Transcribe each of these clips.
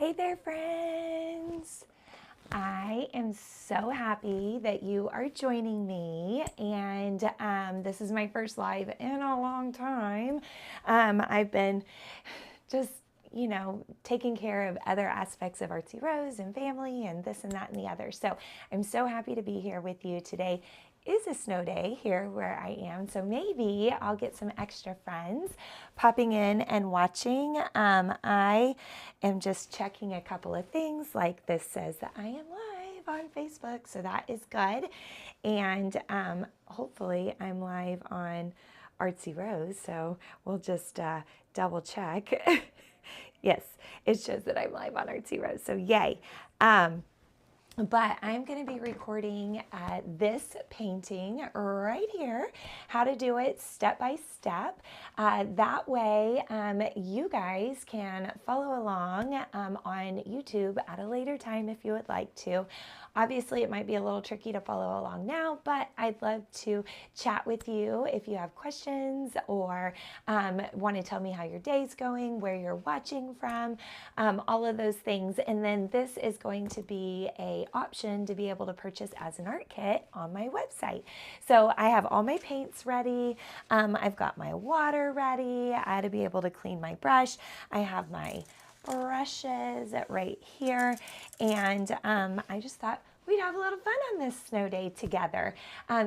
Hey there, friends. I am so happy that you are joining me, and this is my first live in a long time. I've been just, taking care of other aspects of Artsy Rose and family and this and that and the other. So I'm so happy to be here with you today. Is a snow day here where I am, so maybe I'll get some extra friends popping in and watching. I am just checking a couple of things, like this says that I am live on Facebook, so that is good. And hopefully I'm live on Artsy Rose, so we'll just double check. Yes, it shows that I'm live on Artsy Rose, so yay. But I'm going to be recording this painting right here, how to do it step by step. That way you guys can follow along on YouTube at a later time if you would like to. Obviously, it might be a little tricky to follow along now, but I'd love to chat with you if you have questions or want to tell me how your day's going, where you're watching from, all of those things. And then this is going to be an option to be able to purchase as an art kit on my website. So I have all my paints ready. I've got my water ready. I had to be able to clean my brush. I have my brushes right here, and I just thought we'd have a little fun on this snow day together.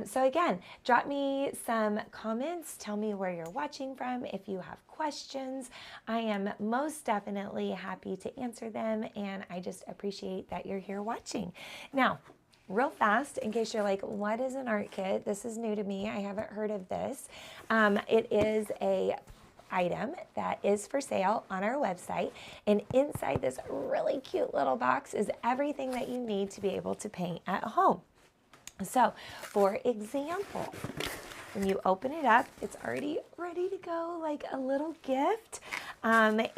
So again, drop me some comments, tell me where you're watching from. If you have questions, I am most definitely happy to answer them, and I just appreciate that you're here watching. Now, real fast, in case you're like, what is an art kit? This is new to me. I haven't heard of this. It is a item that is for sale on our website, and inside this really cute little box is everything that you need to be able to paint at home. So for example, when you open it up, it's already ready to go like a little gift, and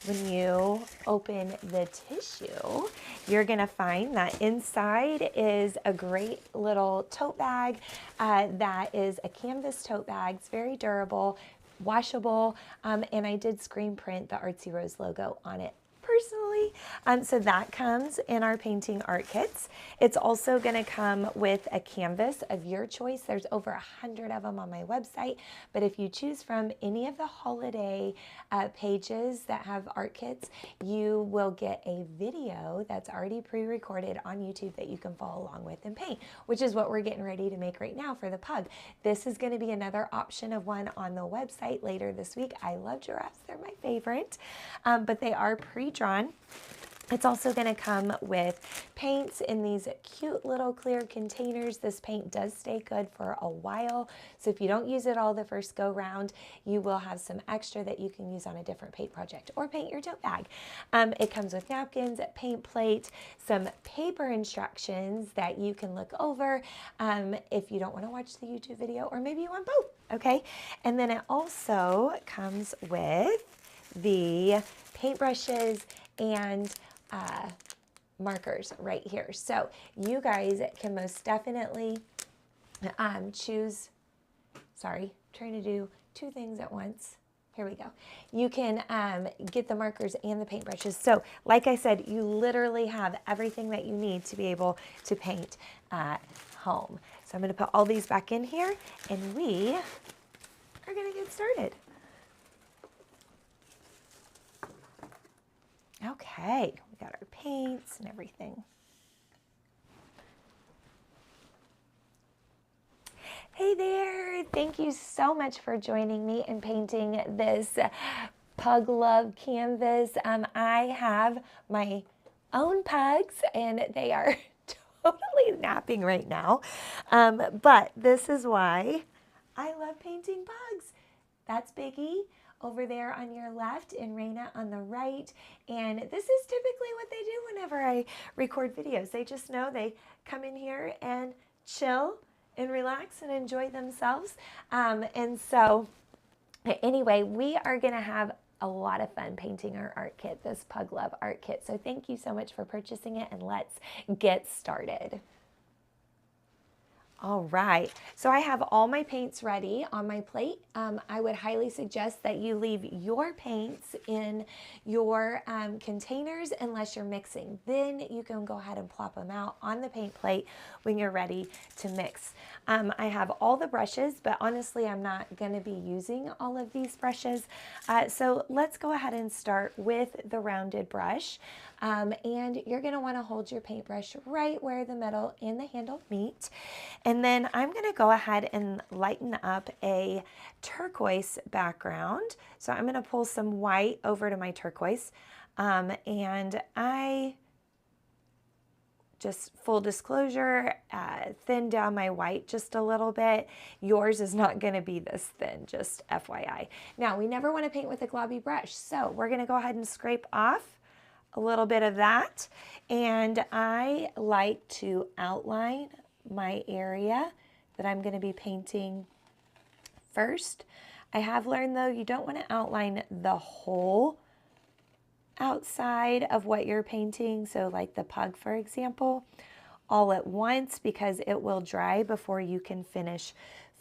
when you open the tissue, you're going to find that inside is a great little tote bag that is a canvas tote bag. It's very durable, washable, and I did screen print the Artsy Rose logo on it personally. So that comes in our painting art kits. It's also going to come with a canvas of your choice. There's over 100 of them on my website, but if you choose from any of the holiday pages that have art kits, you will get a video that's already pre-recorded on YouTube that you can follow along with and paint, which is what we're getting ready to make right now for the pug. This is going to be another option of one on the website later this week. I love giraffes. They're my favorite, but they are pre-drawn. It's also going to come with paints in these cute little clear containers. This paint does stay good for a while, so if you don't use it all the first go round, you will have some extra that you can use on a different paint project or paint your tote bag. It comes with napkins, paint plate, some paper instructions that you can look over if you don't want to watch the YouTube video, or maybe you want both, okay? And then it also comes with the paintbrushes and markers right here. So you guys can most definitely choose, sorry, trying to do two things at once. Here we go. You can get the markers and the paintbrushes. So like I said, you literally have everything that you need to be able to paint at home. So I'm going to put all these back in here, and we are going to get started. Okay, we got our paints and everything. Hey there, thank you so much for joining me in painting this Pug Love canvas. I have my own pugs, and they are totally napping right now, but this is why I love painting pugs. That's Biggie over there on your left and Raina on the right. And this is typically what they do whenever I record videos. They just know they come in here and chill and relax and enjoy themselves. And so anyway, we are going to have a lot of fun painting our art kit, this Pug Love art kit. So thank you so much for purchasing it, and let's get started. All right, so I have all my paints ready on my plate. I would highly suggest that you leave your paints in your containers unless you're mixing. Then you can go ahead and plop them out on the paint plate when you're ready to mix. I have all the brushes, but honestly, I'm not going to be using all of these brushes. So let's go ahead and start with the rounded brush. And you're going to want to hold your paintbrush right where the metal and the handle meet. And then I'm going to go ahead and lighten up a turquoise background. So I'm going to pull some white over to my turquoise. And I just, full disclosure, thin down my white just a little bit. Yours is not going to be this thin, just FYI. Now, we never want to paint with a globby brush, so we're going to go ahead and scrape off a little bit of that. And I like to outline my area that I'm going to be painting first. I have learned, though, you don't want to outline the whole outside of what you're painting, so like the pug, for example, all at once, because it will dry before you can finish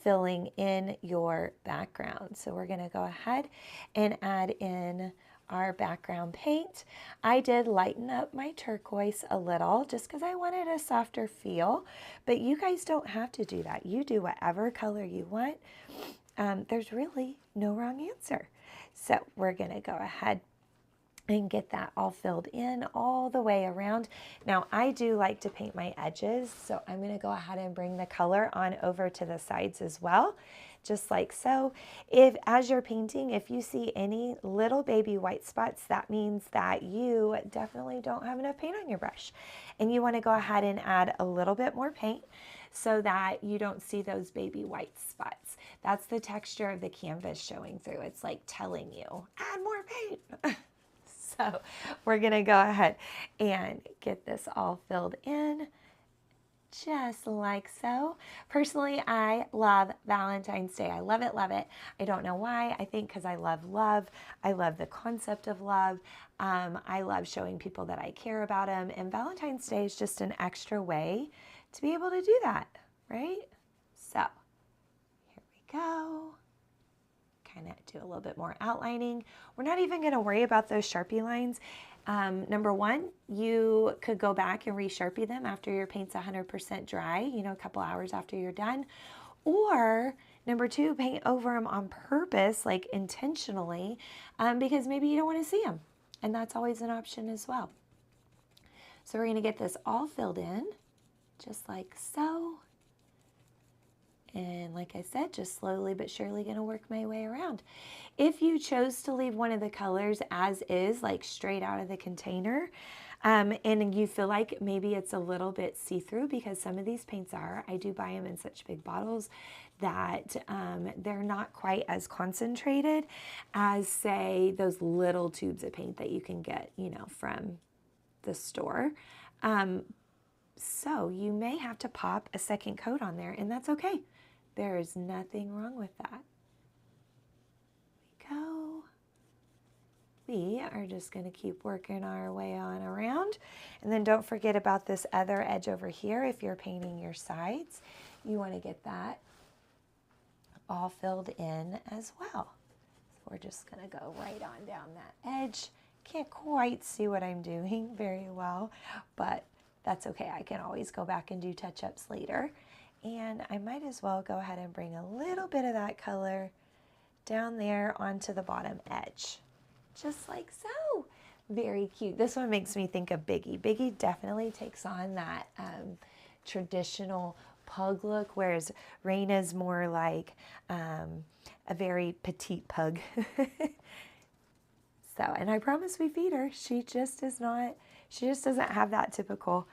filling in your background. So we're going to go ahead and add in our background paint. I did lighten up my turquoise a little just because I wanted a softer feel, but you guys don't have to do that. You do whatever color you want. There's really no wrong answer. So we're going to go ahead and get that all filled in all the way around. Now, I do like to paint my edges, so I'm going to go ahead and bring the color on over to the sides as well, just like so. If, as you're painting, if you see any little baby white spots, that means that you definitely don't have enough paint on your brush, and you want to go ahead and add a little bit more paint so that you don't see those baby white spots. That's the texture of the canvas showing through. It's like telling you, add more paint. So we're going to go ahead and get this all filled in just like so. Personally, I love Valentine's Day. I love it, love it. I don't know why. I think because I love love. I love the concept of love. I love showing people that I care about them. And Valentine's Day is just an extra way to be able to do that, right? So here we go. Kind of do a little bit more outlining. We're not even going to worry about those Sharpie lines. Number one, you could go back and re-Sharpie them after your paint's 100% dry, you know, a couple hours after you're done. Or number two, paint over them on purpose, like intentionally, because maybe you don't want to see them. And that's always an option as well. So we're going to get this all filled in, just like so. And like I said, just slowly but surely going to work my way around. If you chose to leave one of the colors as is, like straight out of the container, and you feel like maybe it's a little bit see-through, because some of these paints are, I do buy them in such big bottles that they're not quite as concentrated as, say, those little tubes of paint that you can get, you know, from the store. So you may have to pop a second coat on there, and that's okay. There is nothing wrong with that. There we go. We are just going to keep working our way on around. And then don't forget about this other edge over here. If you're painting your sides, you want to get that all filled in as well. So we're just going to go right on down that edge. Can't quite see what I'm doing very well, but that's okay. I can always go back and do touch-ups later. And I might as well go ahead and bring a little bit of that color down there onto the bottom edge. Just like so. Very cute. This one makes me think of Biggie. Biggie definitely takes on that traditional pug look, whereas Raina's more like a very petite pug. So, and I promise we feed her. She just doesn't have that typical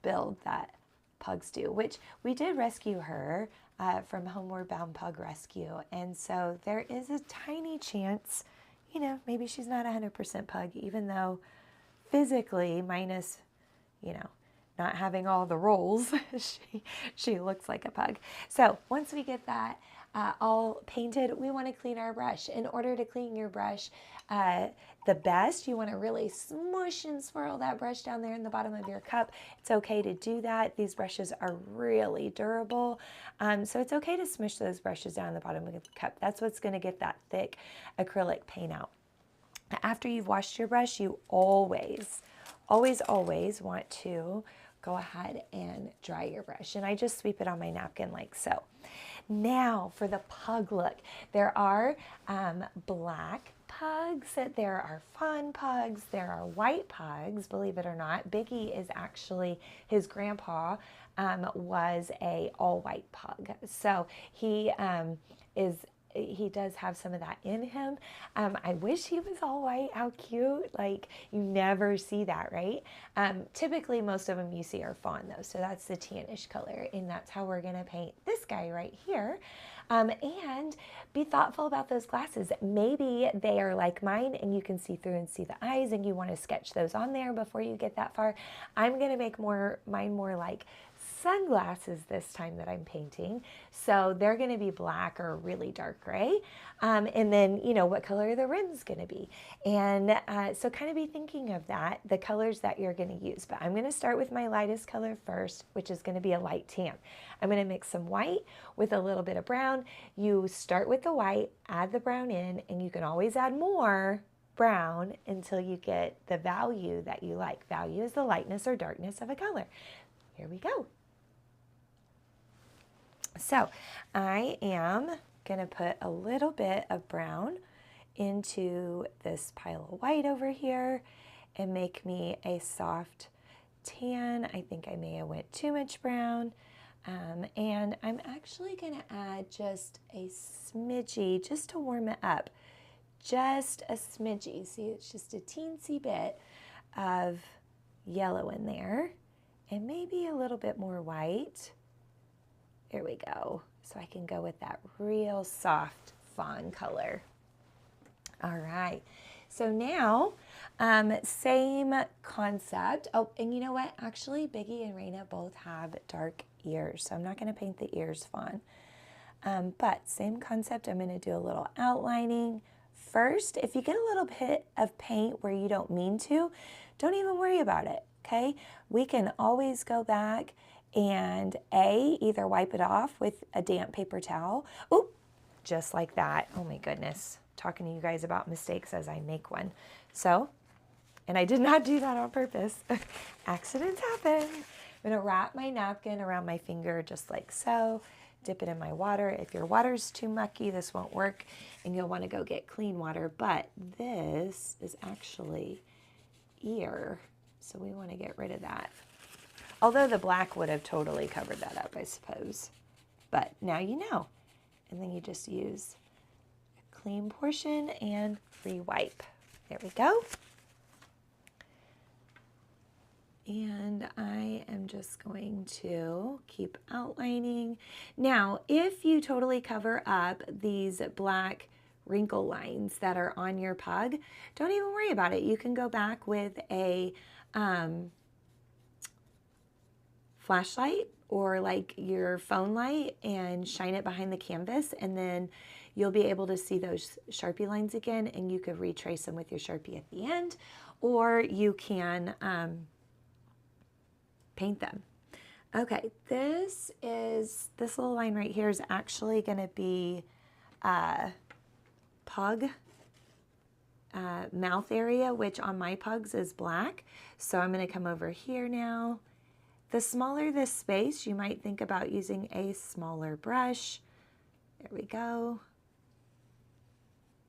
build that pugs do, which we did rescue her from Homeward Bound Pug Rescue. And so there is a tiny chance, you know, maybe she's not 100% pug, even though physically, minus, you know, not having all the rolls, she looks like a pug. So once we get that all painted, we want to clean our brush. In order to clean your brush the best, you want to really smush and swirl that brush down there in the bottom of your cup. It's okay to do that. These brushes are really durable, so it's okay to smush those brushes down in the bottom of the cup. That's what's going to get that thick acrylic paint out. After you've washed your brush, you always want to go ahead and dry your brush. And I just sweep it on my napkin like so. Now for the pug look. There are black pugs, there are fawn pugs, there are white pugs, believe it or not. Biggie is actually, his grandpa was a all-white pug. So he does have some of that in him. I wish he was all white. How cute. Like, you never see that, right? Typically, most of them you see are fawn, though. So that's the tannish color, and that's how we're going to paint this guy right here. And be thoughtful about those glasses. Maybe they are like mine, and you can see through and see the eyes, and you want to sketch those on there before you get that far. I'm going to make mine more like sunglasses this time that I'm painting. So they're going to be black or really dark gray. And then, you know, what color are the rims going to be? And so kind of be thinking of that, the colors that you're going to use. But I'm going to start with my lightest color first, which is going to be a light tan. I'm going to mix some white with a little bit of brown. You start with the white, add the brown in, and you can always add more brown until you get the value that you like. Value is the lightness or darkness of a color. Here we go. So I am going to put a little bit of brown into this pile of white over here and make me a soft tan. I think I may have went too much brown. And I'm actually going to add just a smidgy just to warm it up. Just a smidgy. See, it's just a teensy bit of yellow in there and maybe a little bit more white. There we go. So I can go with that real soft fawn color. All right. So now, same concept. Oh, and you know what? Actually, Biggie and Raina both have dark ears, so I'm not going to paint the ears fawn. But same concept. I'm going to do a little outlining first. If you get a little bit of paint where you don't mean to, don't even worry about it. Okay? We can always go back and either wipe it off with a damp paper towel. Oop, just like that. Oh my goodness. Talking to you guys about mistakes as I make one. So, and I did not do that on purpose. Accidents happen. I'm going to wrap my napkin around my finger just like so. Dip it in my water. If your water's too mucky, this won't work, and you'll want to go get clean water. But this is actually ear, so we want to get rid of that. Although the black would have totally covered that up, I suppose. But now you know. And then you just use a clean portion and re-wipe. There we go. And I am just going to keep outlining. Now, if you totally cover up these black wrinkle lines that are on your pug, don't even worry about it. You can go back with a flashlight or like your phone light and shine it behind the canvas, and then you'll be able to see those Sharpie lines again, and you could retrace them with your Sharpie at the end, or you can paint them. Okay, this little line right here is actually going to be pug mouth area, which on my pugs is black. So I'm going to come over here now. The smaller this space, you might think about using a smaller brush. There we go.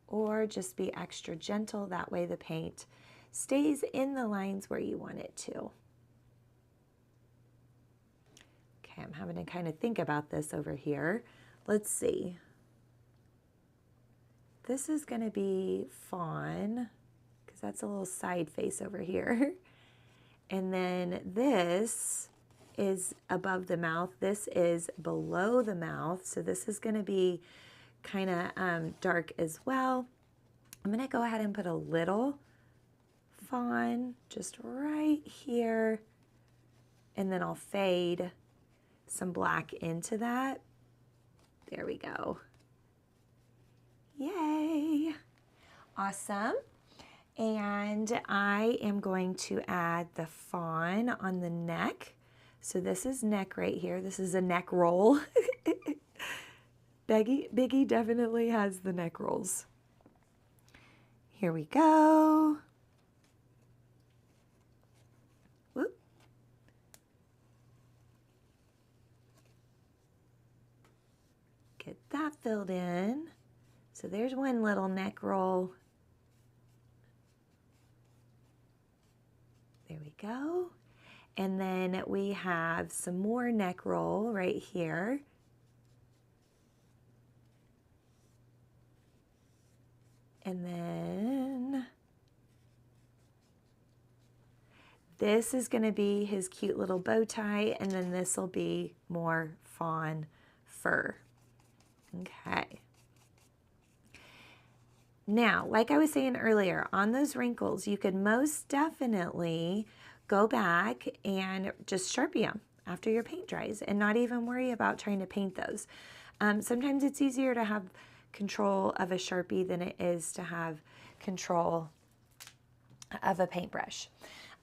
Or just be extra gentle. That way the paint stays in the lines where you want it to. Okay, I'm having to kind of think about this over here. Let's see. This is going to be fawn, because that's a little side face over here. And then this is above the mouth. This is below the mouth. So this is going to be kind of dark as well. I'm going to go ahead and put a little fawn just right here. And then I'll fade some black into that. There we go. Yay. Awesome. And I am going to add the fawn on the neck. So this is neck right here. This is a neck roll. Biggie definitely has the neck rolls. Here we go. Whoop. Get that filled in. So there's one little neck roll. There we go. And then we have some more neck roll right here. And then this is going to be his cute little bow tie, and then this will be more fawn fur. Okay. Now, like I was saying earlier, on those wrinkles, you could most definitely go back and just Sharpie them after your paint dries and not even worry about trying to paint those. Sometimes it's easier to have control of a Sharpie than it is to have control of a paintbrush.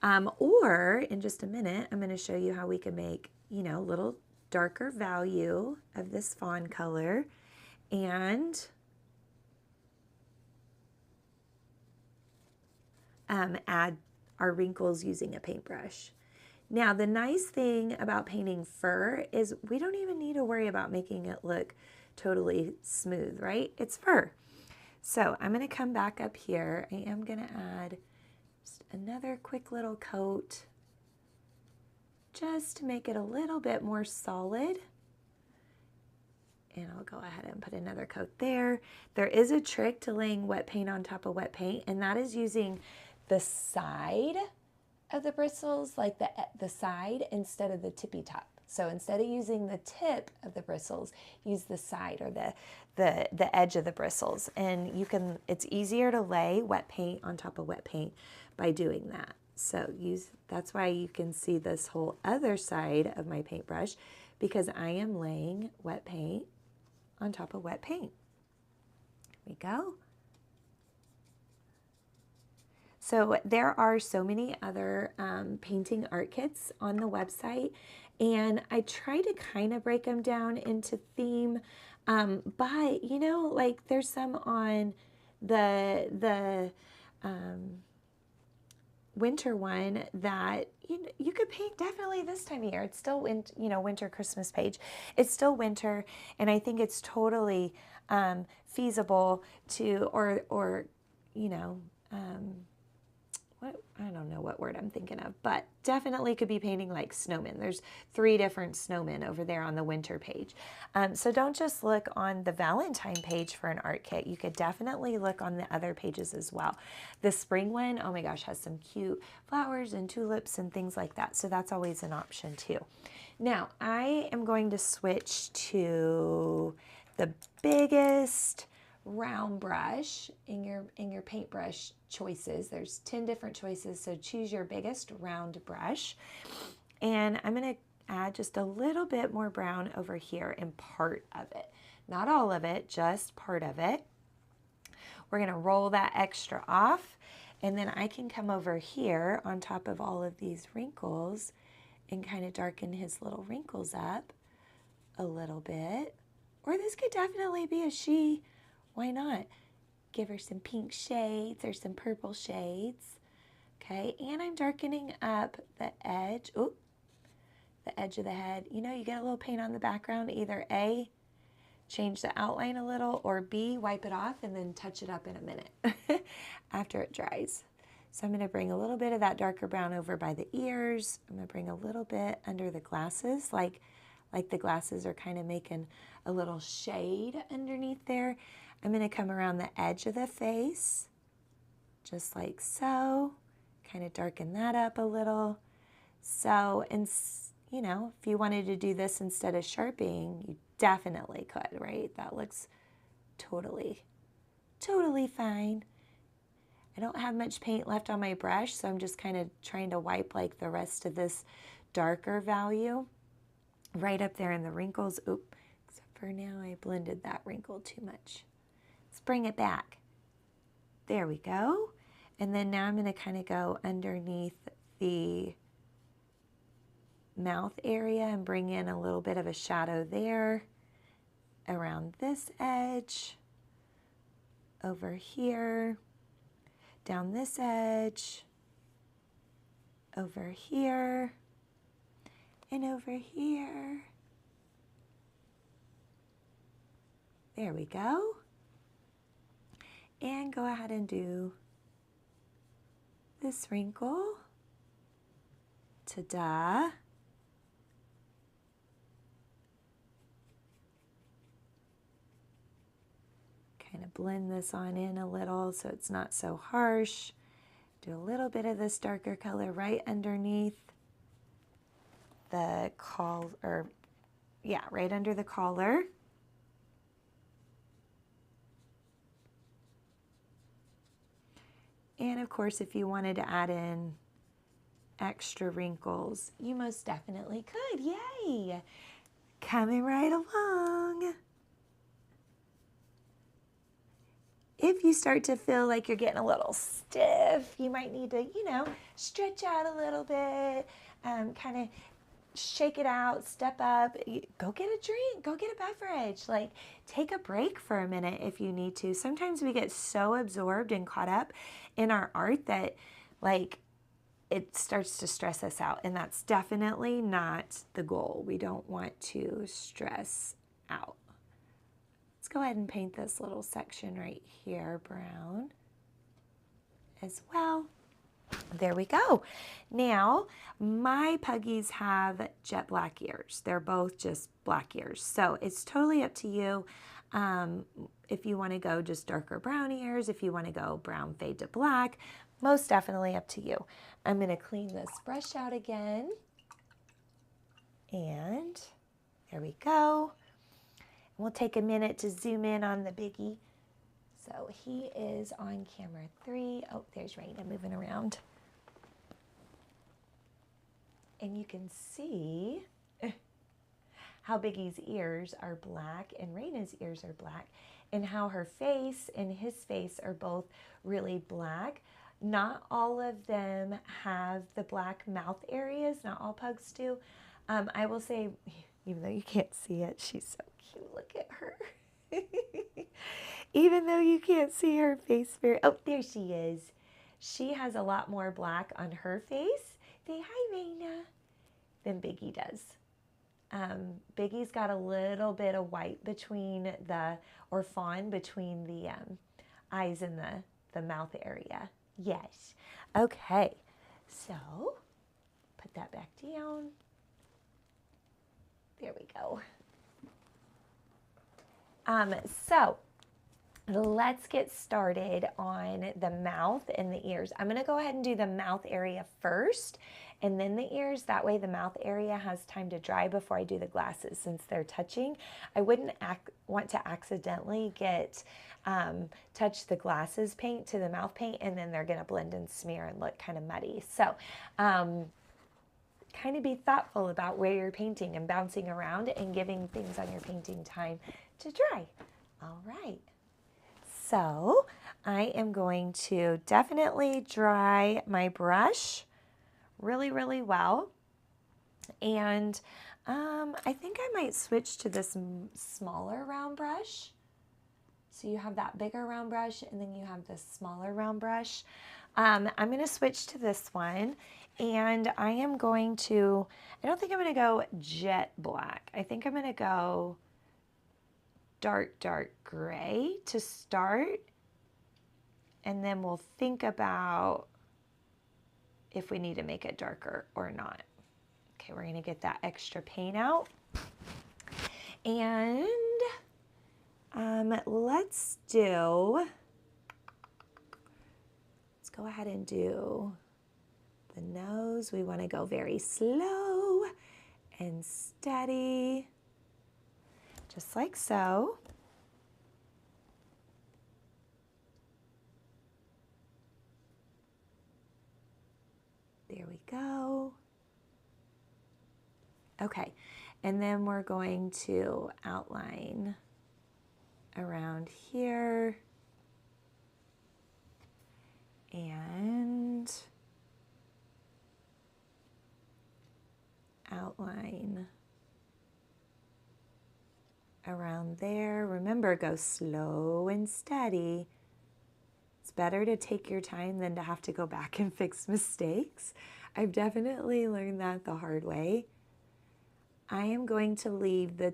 Or in just a minute, I'm going to show you how we can make, you know, a little darker value of this fawn color and add our wrinkles using a paintbrush. Now, the nice thing about painting fur is we don't even need to worry about making it look totally smooth, right? It's fur. So I'm going to come back up here. I am going to add just another quick little coat just to make it a little bit more solid. And I'll go ahead and put another coat there. There is a trick to laying wet paint on top of wet paint, and that is using the side of the bristles, like the side instead of the tippy top. So instead of using the tip of the bristles, use the side or the edge of the bristles. And you can, it's easier to lay wet paint on top of wet paint by doing that. So that's why you can see this whole other side of my paintbrush, because I am laying wet paint on top of wet paint. Here we go. So there are so many other painting art kits on the website, and I try to kind of break them down into theme, but you know, like there's some on the winter one that you could paint definitely this time of year. It's still winter Christmas page. It's still winter, and I think it's totally feasible to or you know. I don't know what word I'm thinking of, but definitely could be painting like snowmen. There's 3 different snowmen over there on the winter page. So don't just look on the Valentine page for an art kit. You could definitely look on the other pages as well. The spring one, oh my gosh, has some cute flowers and tulips and things like that. So that's always an option too. Now I am going to switch to the biggest round brush in your paintbrush choices. There's 10 different choices, so choose your biggest round brush. And I'm going to add just a little bit more brown over here in part of it. Not all of it, just part of it. We're going to roll that extra off, and then I can come over here on top of all of these wrinkles and kind of darken his little wrinkles up a little bit. Or this could definitely be a she. Why not? Give her some pink shades or some purple shades. Okay, and I'm darkening up the edge. Oop, the edge of the head. You know, you get a little paint on the background. Either A, change the outline a little, or B, wipe it off and then touch it up in a minute after it dries. So I'm going to bring a little bit of that darker brown over by the ears. I'm going to bring a little bit under the glasses, like the glasses are kind of making a little shade underneath there. I'm going to come around the edge of the face, just like so, kind of darken that up a little. So, and you know, if you wanted to do this instead of Sharpieing, you definitely could, right? That looks totally fine. I don't have much paint left on my brush, so I'm just kind of trying to wipe like the rest of this darker value right up there in the wrinkles. Oop, except for now I blended that wrinkle too much. Let's bring it back. There we go. And then now I'm going to kind of go underneath the mouth area and bring in a little bit of a shadow there, around this edge, over here, down this edge, over here, and over here. There we go. And go ahead and do this wrinkle. Ta-da. Kind of blend this on in a little so it's not so harsh. Do a little bit of this darker color right underneath the collar, right under the collar. And of course, if you wanted to add in extra wrinkles, you most definitely could. Yay! Coming right along. If you start to feel like you're getting a little stiff, you might need to, stretch out a little bit, kind of shake it out, step up, go get a drink, go get a beverage, like take a break for a minute if you need to. Sometimes we get so absorbed and caught up in our art that like it starts to stress us out, and that's definitely not the goal. We don't want to stress out. Let's go ahead and paint this little section right here brown as well. There we go. Now, my puggies have jet black ears. They're both just black ears. So it's totally up to you if you want to go just darker brown ears, if you want to go brown fade to black, most definitely up to you. I'm going to clean this brush out again. And there we go. We'll take a minute to zoom in on the biggie. So he is on camera 3. Oh, there's Raina moving around. And you can see how Biggie's ears are black and Raina's ears are black, and how her face and his face are both really black. Not all of them have the black mouth areas. Not all pugs do. I will say, even though you can't see it, she's so cute. Look at her. Even though you can't see her face very, oh, there she is. She has a lot more black on her face. Say hi, Raina, than Biggie does. Biggie's got a little bit of white between or fawn between the eyes and the mouth area. Yes. Okay. So, put that back down. There we go. So, let's get started on the mouth and the ears. I'm going to go ahead and do the mouth area first and then the ears. That way the mouth area has time to dry before I do the glasses, since they're touching. I wouldn't want to accidentally touch the glasses paint to the mouth paint, and then they're going to blend and smear and look kind of muddy. So kind of be thoughtful about where you're painting and bouncing around and giving things on your painting time to dry. All right. So I am going to definitely dry my brush really, really well. And I think I might switch to this smaller round brush. So you have that bigger round brush and then you have this smaller round brush. I'm going to switch to this one, and I am going to, I don't think I'm going to go jet black. I think I'm going to go dark gray to start, and then we'll think about if we need to make it darker or not. Okay, we're going to get that extra paint out, and let's go ahead and do the nose. We want to go very slow and steady, just like so. There we go. Okay, and then we're going to outline around here and outline around there. Remember, go slow and steady. It's better to take your time than to have to go back and fix mistakes. I've definitely learned that the hard way. I am going to leave the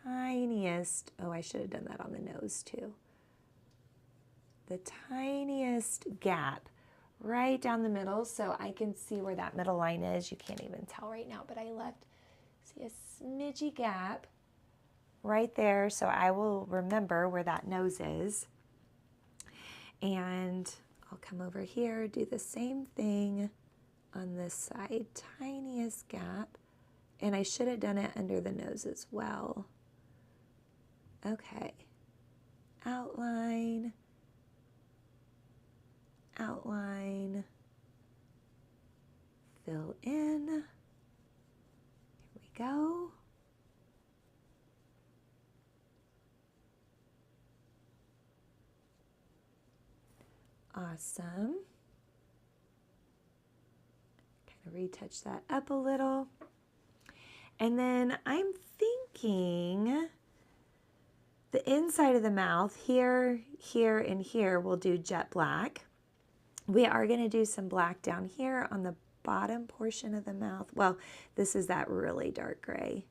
tiniest, oh, I should have done that on the nose too. The tiniest gap right down the middle so I can see where that middle line is. You can't even tell right now, but I left, see, a smidgy gap right there so I will remember where that nose is. And I'll come over here, do the same thing on this side, tiniest gap. And I should have done it under the nose as well. Okay, outline, outline, fill in, here we go. Awesome. Kind of retouch that up a little. And then I'm thinking the inside of the mouth, here, here, and here, we'll do jet black. We are going to do some black down here on the bottom portion of the mouth. Well, this is that really dark gray.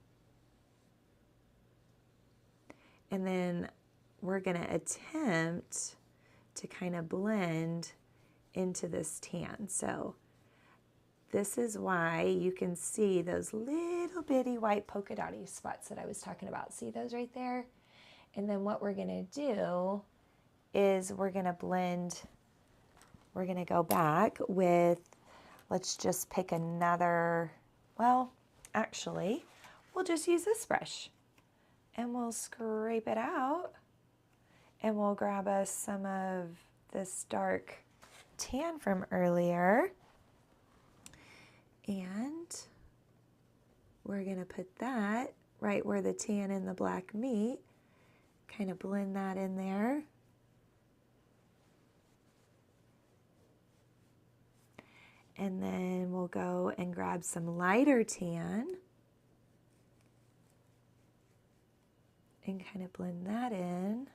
And then we're going to attempt to kind of blend into this tan. So this is why you can see those little bitty white polka dotty spots that I was talking about. See those right there? And then what we're going to do is we're going to blend, we're going to go back with, let's just pick another, well, actually, we'll just use this brush and we'll scrape it out and we'll grab us some of this dark tan from earlier. And we're going to put that right where the tan and the black meet. Kind of blend that in there. And then we'll go and grab some lighter tan and kind of blend that in.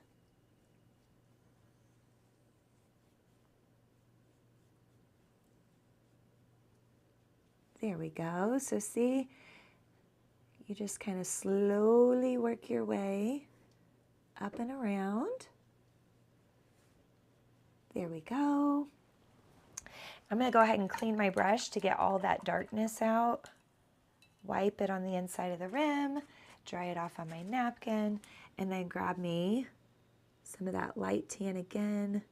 There we go. So see, you just kind of slowly work your way up and around. There we go. I'm going to go ahead and clean my brush to get all that darkness out. Wipe it on the inside of the rim, dry it off on my napkin, and then grab me some of that light tan again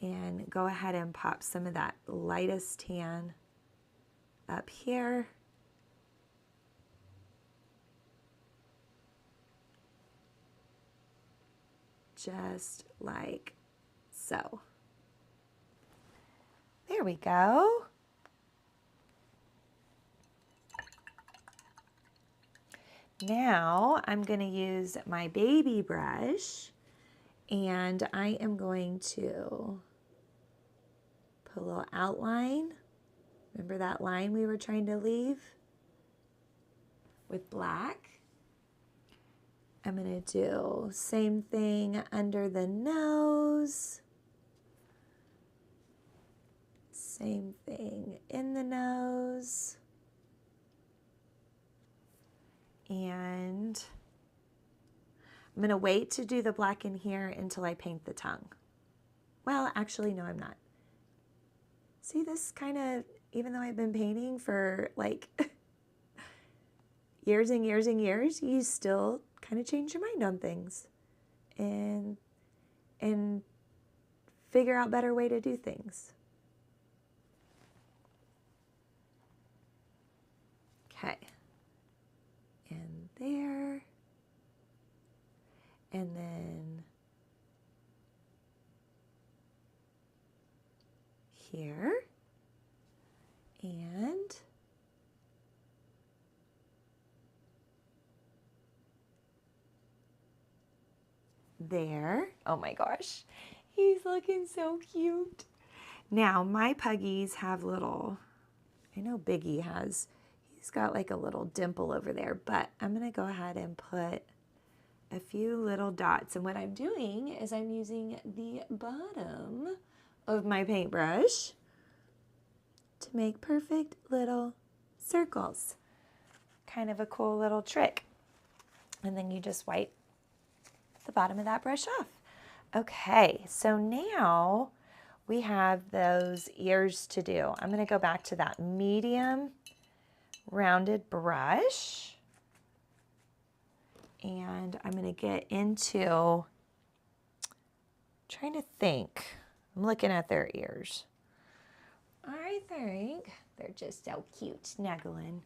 and go ahead and pop some of that lightest tan up here. Just like so. There we go. Now I'm going to use my baby brush and I am going to put a little outline. Remember that line we were trying to leave with black? I'm going to do same thing under the nose. Same thing in the nose. And I'm going to wait to do the black in here until I paint the tongue. Well, actually, no, I'm not. See, this kind of, even though I've been painting for like years and years and years, you still kind of change your mind on things and figure out a better way to do things. Okay. And there. And then here. And there. Oh my gosh. He's looking so cute. Now, my puggies have little, I know Biggie has, he's got like a little dimple over there, but I'm going to go ahead and put a few little dots. And what I'm doing is I'm using the bottom of my paintbrush to make perfect little circles. Kind of a cool little trick. And then you just wipe the bottom of that brush off. Okay, so now we have those ears to do. I'm going to go back to that medium rounded brush. And I'm going to get into trying to think. I'm looking at their ears. I think they're just so cute, snuggling.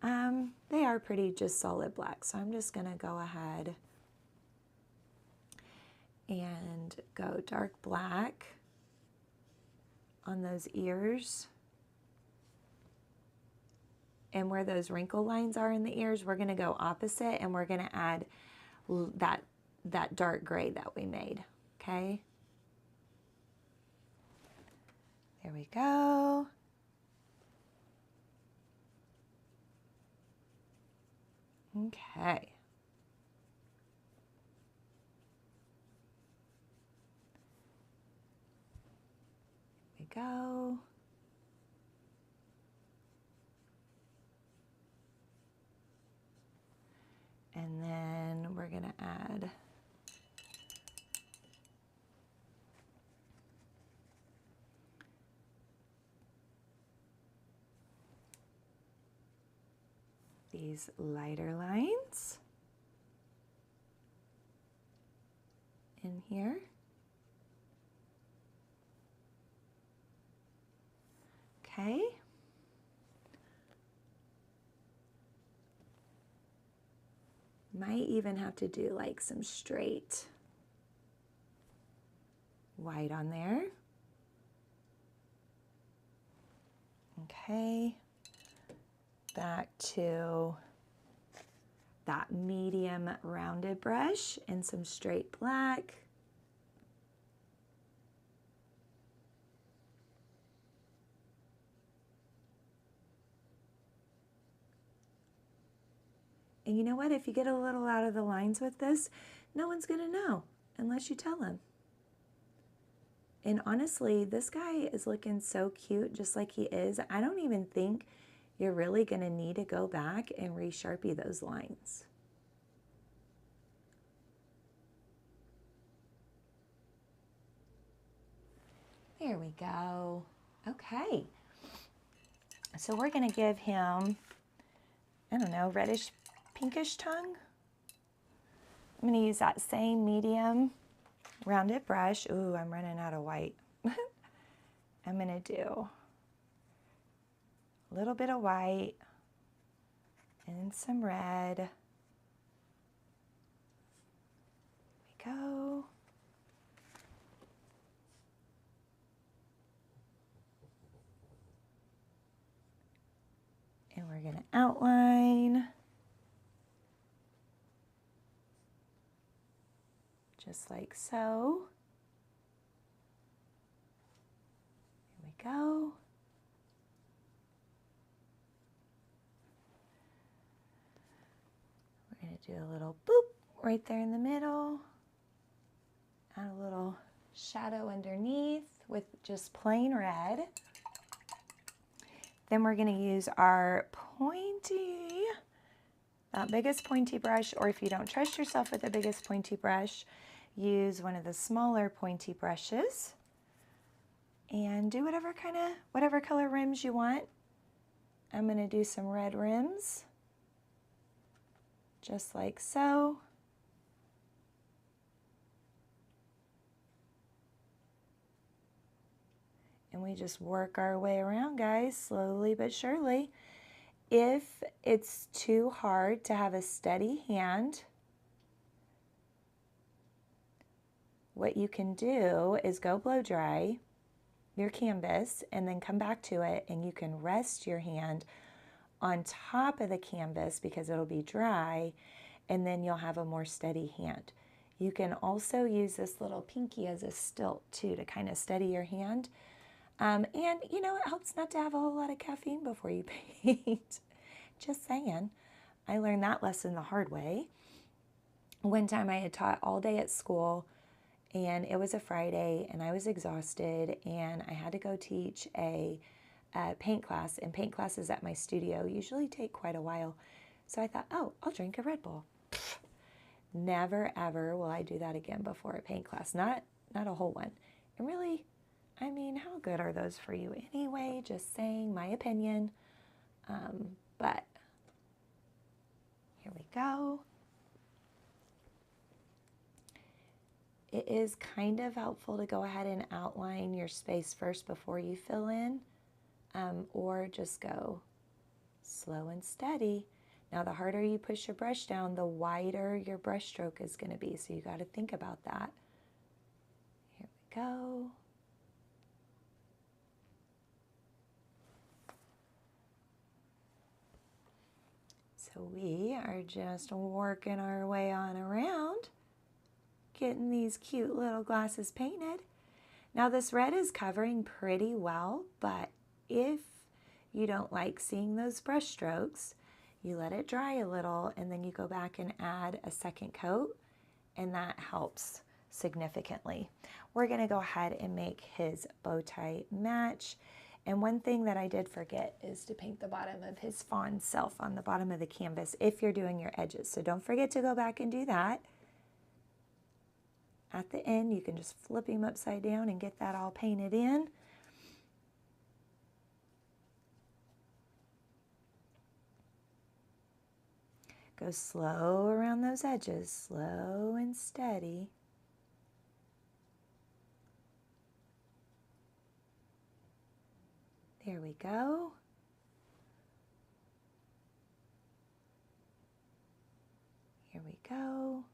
They are pretty just solid black, so I'm just going to go ahead and go dark black on those ears. And where those wrinkle lines are in the ears, we're going to go opposite, and we're going to add that dark gray that we made, okay? There we go. Okay. There we go. And then we're going to add these lighter lines in here. Okay. Might even have to do like some straight white on there. Okay. Back to that medium rounded brush and some straight black. And you know what? If you get a little out of the lines with this, no one's going to know unless you tell them. And honestly, this guy is looking so cute just like he is. I don't even think you're really going to need to go back and re-sharpie those lines. There we go. Okay. So we're going to give him, I don't know, reddish pinkish tongue. I'm going to use that same medium rounded brush. Ooh, I'm running out of white. I'm going to do a little bit of white and some red. There we go. And we're going to outline. Just like so. Here we go. We're going to do a little boop right there in the middle. Add a little shadow underneath with just plain red. Then we're going to use our pointy, that biggest pointy brush, or if you don't trust yourself with the biggest pointy brush, use one of the smaller pointy brushes and do whatever color rims you want. I'm going to do some red rims, just like so. And we just work our way around, guys, slowly but surely. If it's too hard to have a steady hand, what you can do is go blow dry your canvas and then come back to it, and you can rest your hand on top of the canvas because it'll be dry, and then you'll have a more steady hand. You can also use this little pinky as a stilt too to kind of steady your hand. And you know, it helps not to have a whole lot of caffeine before you paint. Just saying. I learned that lesson the hard way. One time I had taught all day at school, and it was a Friday, and I was exhausted, and I had to go teach a paint class, and paint classes at my studio usually take quite a while. So I thought, oh, I'll drink a Red Bull. Never, ever will I do that again before a paint class. Not a whole one. And really, I mean, how good are those for you anyway? Just saying my opinion. But here we go. It is kind of helpful to go ahead and outline your space first before you fill in, or just go slow and steady. Now, the harder you push your brush down, the wider your brush stroke is going to be, so you got to think about that. Here we go. So we are just working our way on around, getting these cute little glasses painted. Now this red is covering pretty well, but if you don't like seeing those brush strokes, you let it dry a little and then you go back and add a second coat, and that helps significantly. We're gonna go ahead and make his bow tie match. And one thing that I did forget is to paint the bottom of his fawn self on the bottom of the canvas if you're doing your edges. So don't forget to go back and do that. At the end, you can just flip him upside down and get that all painted in. Go slow around those edges, slow and steady. There we go. Here we go.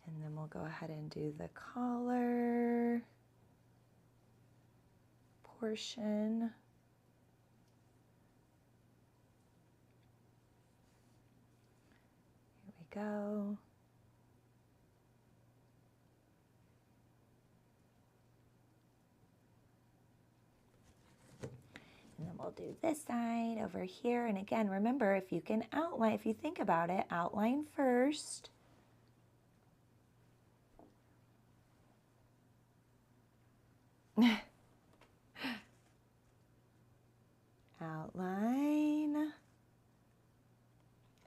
And then we'll go ahead and do the collar portion. Here we go. And then we'll do this side over here. And again, remember, if you can outline, if you think about it, outline first. Outline.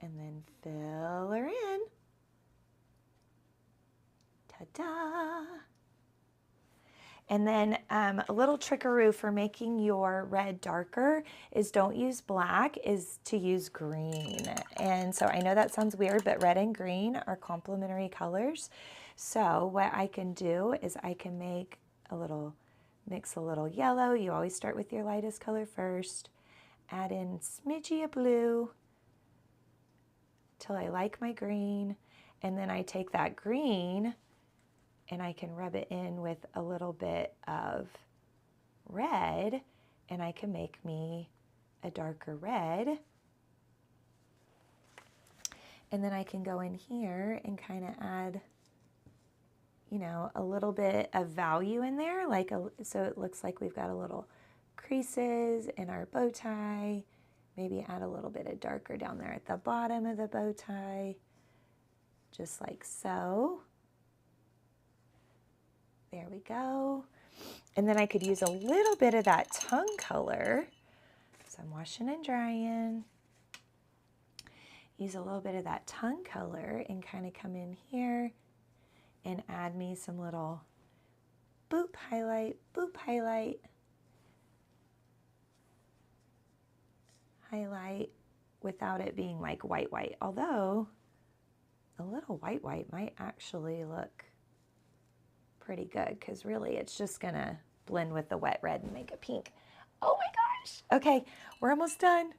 And then fill her in. Ta-da! And then a little trickaroo for making your red darker is don't use black, is to use green. And so I know that sounds weird, but red and green are complementary colors. So what I can do is I can make a little, mix a little yellow. You always start with your lightest color first. Add in smidgy of blue till I like my green. And then I take that green and I can rub it in with a little bit of red, and I can make me a darker red. And then I can go in here and kind of add, you know, a little bit of value in there, like so it looks like we've got a little creases in our bow tie. Maybe add a little bit of darker down there at the bottom of the bow tie, just like so. There we go. And then I could use a little bit of that tongue color. So I'm washing and drying. Use a little bit of that tongue color and kind of come in here and add me some little boop highlight, highlight without it being like white, although a little white might actually look pretty good, because really it's just gonna blend with the wet red and make it pink. Oh my gosh. Okay, we're almost done.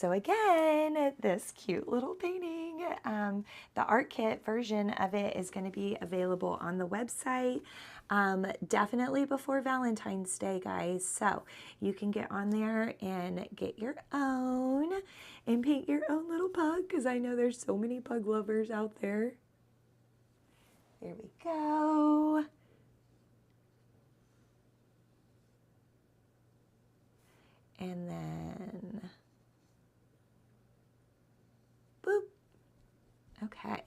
So again, this cute little painting, the art kit version of it is going to be available on the website definitely before Valentine's Day, guys. So you can get on there and get your own and paint your own little pug, because I know there's so many pug lovers out there. There we go. And then, boop. Okay.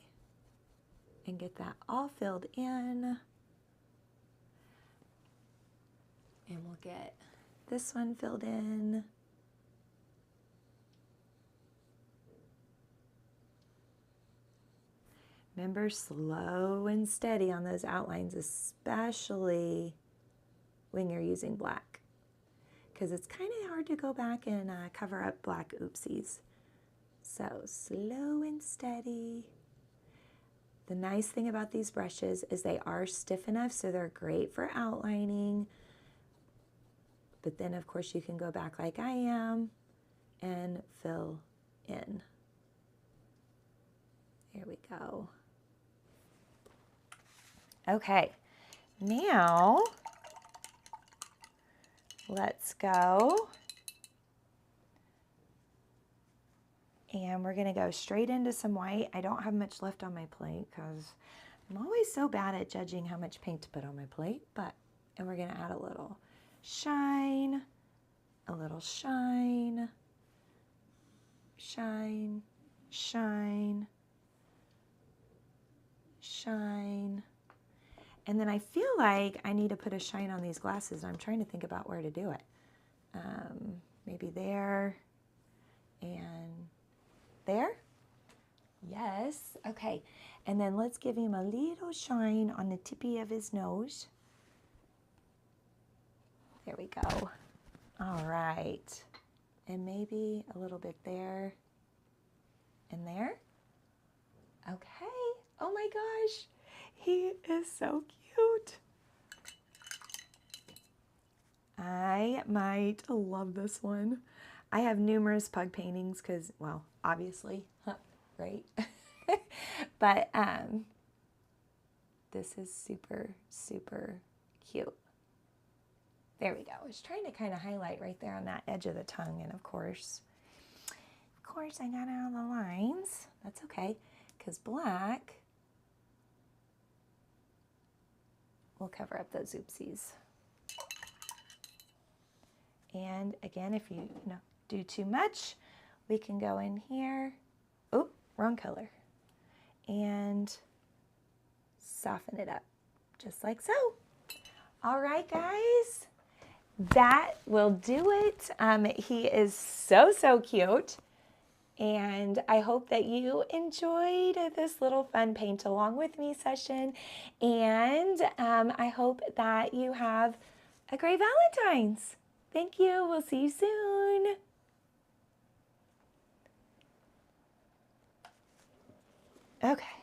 And get that all filled in. And we'll get this one filled in. Remember, slow and steady on those outlines, especially when you're using black, because it's kind of hard to go back and cover up black oopsies. So slow and steady. The nice thing about these brushes is they are stiff enough, so they're great for outlining. But then, of course, you can go back like I am and fill in. There we go. Okay, now let's go. And we're gonna go straight into some white. I don't have much left on my plate because I'm always so bad at judging how much paint to put on my plate, and we're gonna add a little shine, a little shine, shine, shine, shine. And then I feel like I need to put a shine on these glasses. I'm trying to think about where to do it. Maybe there and there. Yes. Okay. And then let's give him a little shine on the tippy of his nose. There we go. All right. And maybe a little bit there and there. Okay. Oh my gosh. He is so cute. I might love this one. I have numerous pug paintings because, well, obviously, right? But this is super, super cute. There we go. I was trying to kind of highlight right there on that edge of the tongue, and of course, I got out of the lines. That's okay, because black will cover up those oopsies. And again, if you do too much, we can go in here. Oh, wrong color. And soften it up, just like so. All right, guys, that will do it. He is so, so cute. And I hope that you enjoyed this little fun paint along with me session. And I hope that you have a great Valentine's. Thank you. We'll see you soon. Okay.